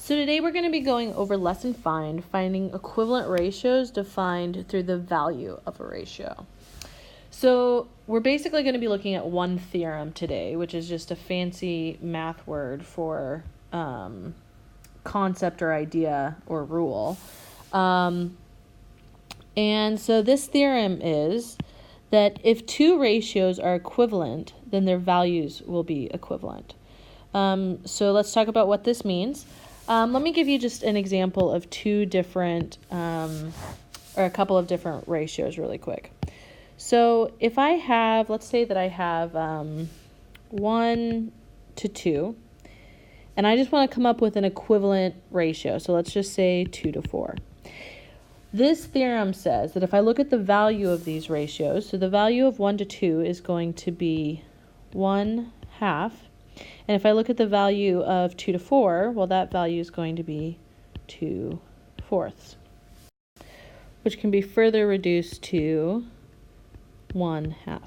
So today we're going to be going over lesson 5, finding equivalent ratios defined through the value of a ratio. So we're basically going to be looking at one theorem today, which is just a fancy math word for concept or idea or rule. And so this theorem is that if two ratios are equivalent, then their values will be equivalent. So let's talk about what this means. Let me give you just an example of two different, or a couple of different ratios really quick. So if I have, let's say that I have 1 to 2, and I just want to come up with an equivalent ratio. So let's just say 2 to 4. This theorem says that if I look at the value of these ratios, so the value of 1 to 2 is going to be 1/2. And if I look at the value of 2 to 4, well, that value is going to be 2/4, which can be further reduced to 1/2.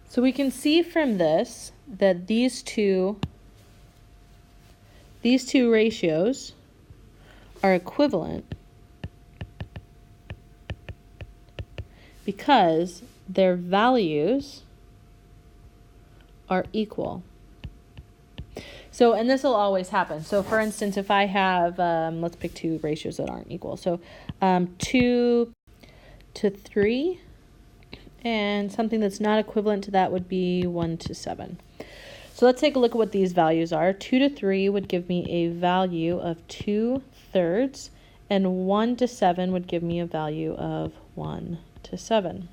So we can see from this that these two ratios are equivalent because their values are equal. So, and this will always happen. So for instance, if I have, let's pick two ratios that aren't equal. So 2 to 3, and something that's not equivalent to that would be 1 to 7. So let's take a look at what these values are. 2 to 3 would give me a value of 2/3, and 1 to 7 would give me a value of 1 to 7.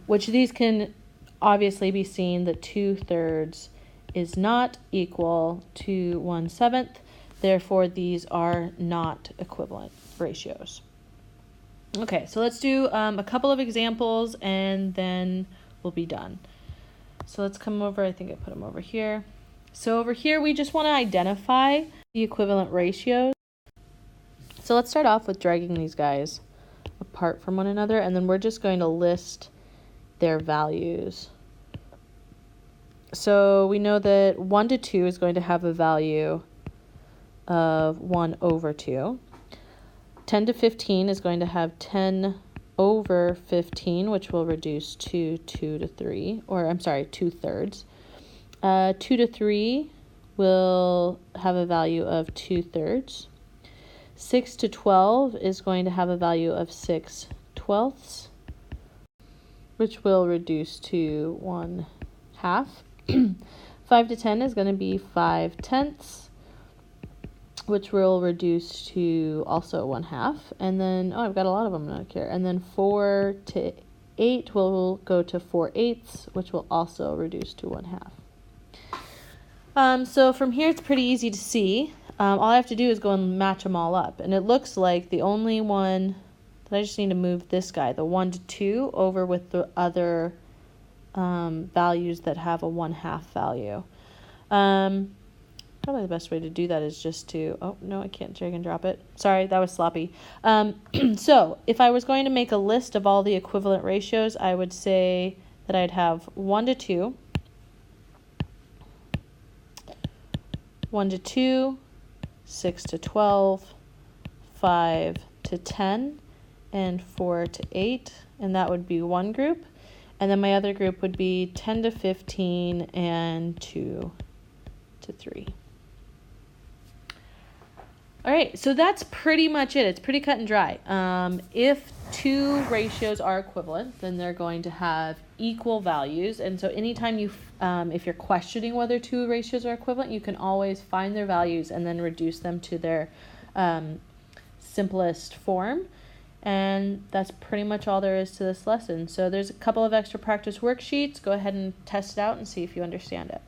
Which these can obviously be seen that 2/3 is not equal to 1/7. Therefore, these are not equivalent ratios. Okay, so let's do a couple of examples and then we'll be done. So let's come over, I think I put them over here. So over here, we just want to identify the equivalent ratios. So let's start off with dragging these guys apart from one another, and then we're just going to list their values. So we know that 1 to 2 is going to have a value of 1/2. 10 to 15 is going to have 10/15, which will reduce to 2 to 3, or I'm sorry, 2/3. 2 to 3 will have a value of 2/3. 6 to 12 is going to have a value of 6/12, which will reduce to 1/2. 5 to 10 is going to be 5/10, which will reduce to also 1/2. And then, oh, I've got a lot of them, not here. And then 4 to 8 will go to 4/8, which will also reduce to 1/2. So from here, it's pretty easy to see. All I have to do is go and match them all up. And it looks like the only one that I just need to move this guy, the 1 to 2, over with the other values that have a 1/2 value. Probably the best way to do that is just to, oh, no, I can't drag and drop it. Sorry, that was sloppy. So if I was going to make a list of all the equivalent ratios, I would say that I'd have 1 to 2, 1 to 2, 6 to 12, 5 to 10, and 4 to 8, and that would be one group. And then my other group would be 10 to 15 and 2 to 3. All right, so that's pretty much it. It's pretty cut and dry. If two ratios are equivalent, then they're going to have equal values. And so anytime if you're questioning whether two ratios are equivalent, you can always find their values and then reduce them to their simplest form. And that's pretty much all there is to this lesson. So there's a couple of extra practice worksheets. Go ahead and test it out and see if you understand it.